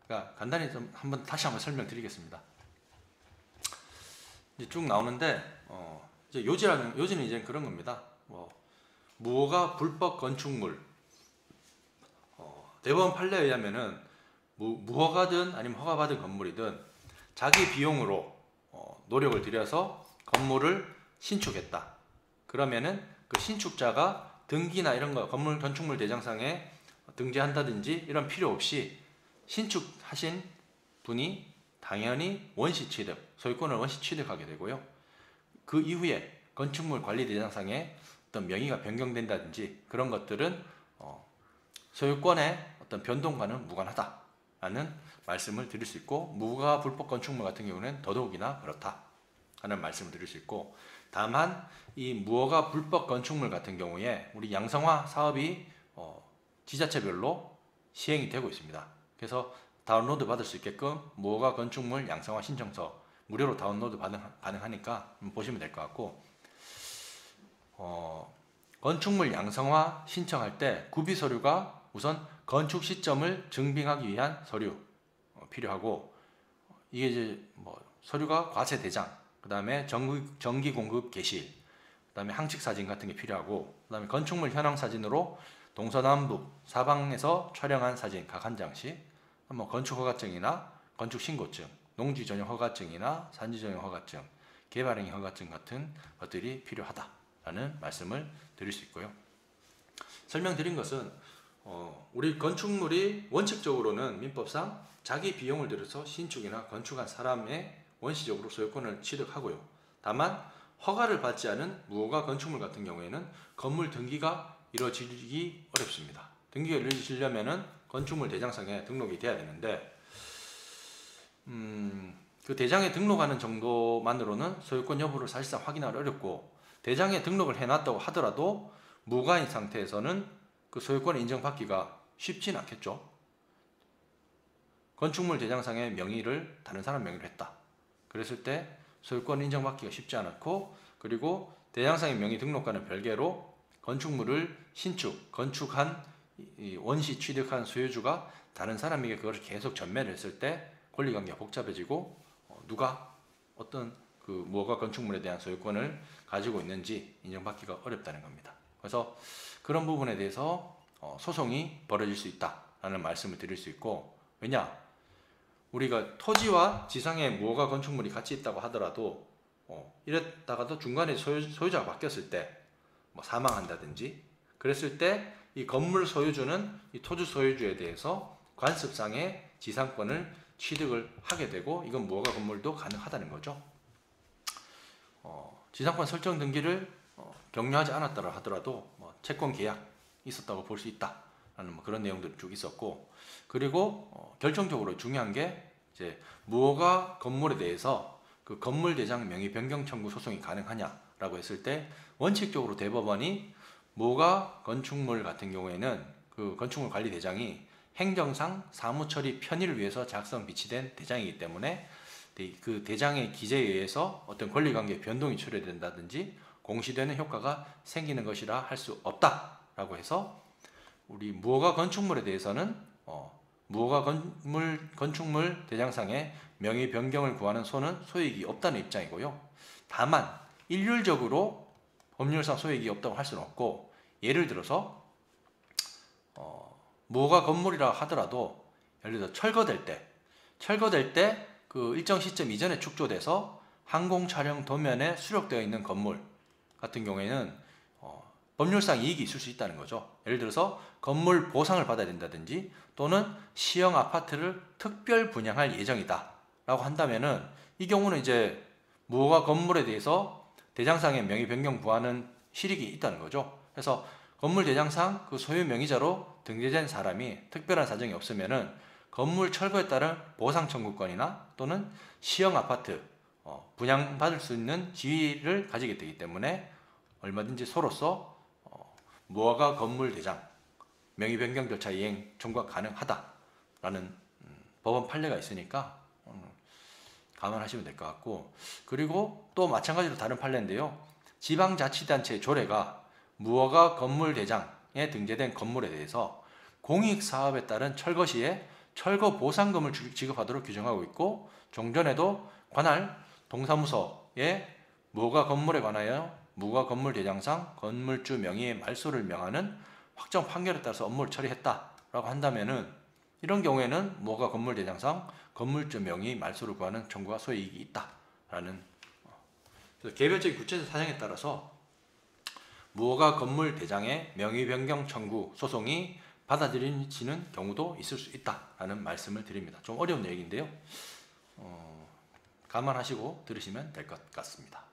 그러니까 간단히 좀 다시 한번 설명드리겠습니다. 이제 쭉 나오는데 이제 요지는 이제 그런 겁니다. 무허가 불법 건축물, 대법원 판례에 의하면은 무허가든 아니면 허가받은 건물이든 자기 비용으로 노력을 들여서 건물을 신축했다. 그러면은 그 신축자가 등기나 이런 거 건축물 대장상에 등재한다든지 이런 필요 없이 신축하신 분이 당연히 원시 취득, 소유권을 원시 취득하게 되고요. 그 이후에 건축물 관리 대장상에 어떤 명의가 변경된다든지 그런 것들은 소유권의 어떤 변동과는 무관하다라는 말씀을 드릴 수 있고, 무허가 불법 건축물 같은 경우는 더더욱이나 그렇다 하는 말씀을 드릴 수 있고, 다만 이 무허가 불법 건축물 같은 경우에 우리 양성화 사업이 지자체별로 시행이 되고 있습니다. 그래서 다운로드 받을 수 있게끔 무허가 건축물 양성화 신청서 무료로 다운로드 가능하니까 보시면 될 것 같고, 건축물 양성화 신청할 때 구비 서류가 우선 건축 시점을 증빙하기 위한 서류 필요하고, 이게 이제 서류가 과세 대장, 그 다음에 전기 공급 개시, 그 다음에 항칙 사진 같은 게 필요하고, 그 다음에 건축물 현황 사진으로 동서남북 사방에서 촬영한 사진 각 한 장씩, 건축 허가증이나 건축 신고증, 농지 전용 허가증이나 산지 전용 허가증, 개발행위 허가증 같은 것들이 필요하다라는 말씀을 드릴 수 있고요. 설명드린 것은 우리 건축물이 원칙적으로는 민법상 자기 비용을 들여서 신축이나 건축한 사람의 원시적으로 소유권을 취득하고요. 다만 허가를 받지 않은 무허가 건축물 같은 경우에는 건물 등기가 이루어지기 어렵습니다. 등기가 이루어지려면은 건축물 대장상에 등록이 돼야 되는데, 그 대장에 등록하는 정도만으로는 소유권 여부를 사실상 확인하기 어렵고, 대장에 등록을 해놨다고 하더라도 무허가인 상태에서는 그 소유권을 인정받기가 쉽진 않겠죠. 건축물 대장상의 명의를 다른 사람 명의로 했다. 그랬을 때 소유권 인정받기가 쉽지 않고, 그리고 대장상의 명의 등록과는 별개로 건축물을 건축한 원시 취득한 소유주가 다른 사람에게 그것을 계속 전매를 했을 때 권리관계가 복잡해지고 누가 어떤 그 무허가 건축물에 대한 소유권을 가지고 있는지 인정받기가 어렵다는 겁니다. 그래서 그런 부분에 대해서 소송이 벌어질 수 있다라는 말씀을 드릴 수 있고, 왜냐? 우리가 토지와 지상에 무허가 건축물이 같이 있다고 하더라도 이랬다가도 중간에 소유자가 바뀌었을 때 사망한다든지 그랬을 때 이 건물 소유주는 이 토지 소유주에 대해서 관습상의 지상권을 취득을 하게 되고, 이건 무허가 건물도 가능하다는 거죠. 지상권 설정 등기를 격려하지 않았다고 하더라도 채권 계약 있었다고 볼 수 있다라는 그런 내용들이 쭉 있었고, 그리고 결정적으로 중요한 게 이제 무허가 건물에 대해서 그 건물 대장 명의 변경 청구 소송이 가능하냐라고 했을 때, 원칙적으로 대법원이 무허가 건축물 같은 경우에는 그 건축물 관리 대장이 행정상 사무처리 편의를 위해서 작성 비치된 대장이기 때문에 그 대장의 기재에 의해서 어떤 권리관계 변동이 초래된다든지 공시되는 효과가 생기는 것이라 할 수 없다라고 해서, 우리 무허가 건축물에 대해서는 무허가 건축물 대장상의 명의 변경을 구하는 소는 소익이 없다는 입장이고요. 다만 일률적으로 법률상 소익이 없다고 할 수는 없고, 예를 들어서 무허가 건물이라 하더라도 예를 들어 철거될 때 그 일정 시점 이전에 축조돼서 항공 촬영 도면에 수록되어 있는 건물 같은 경우에는 법률상 이익이 있을 수 있다는 거죠. 예를 들어서 건물 보상을 받아야 된다든지, 또는 시형 아파트를 특별 분양할 예정이다 라고 한다면은, 이 경우는 이제 무허가 건물에 대해서 대장상의 명의 변경 구하는 실익이 있다는 거죠. 그래서 건물 대장상 그 소유 명의자로 등재된 사람이 특별한 사정이 없으면은 건물 철거에 따른 보상 청구권이나 또는 시형 아파트 분양받을 수 있는 지위를 가지게 되기 때문에 얼마든지 소로서 무허가 건물 대장 명의 변경 절차 이행 청구가 가능하다라는 법원 판례가 있으니까 감안하시면 될 것 같고, 그리고 또 마찬가지로 다른 판례인데요. 지방자치단체 조례가 무허가 건물 대장에 등재된 건물에 대해서 공익사업에 따른 철거 시에 철거 보상금을 지급하도록 규정하고 있고, 종전에도 관할 동사무소에 무허가 건물에 관하여 무허가 건물 대장상 건물주 명의의 말소를 명하는 확정 판결에 따라서 업무를 처리했다라고 한다면은, 이런 경우에는 무허가 건물 대장상 건물주 명의 말소를 구하는 청구가 소이익이 있다라는, 그래서 개별적인 구체적 사정에 따라서 무허가 건물 대장의 명의 변경 청구 소송이 받아들여지는 경우도 있을 수 있다라는 말씀을 드립니다. 좀 어려운 얘기인데요. 감안하시고 들으시면 될 것 같습니다.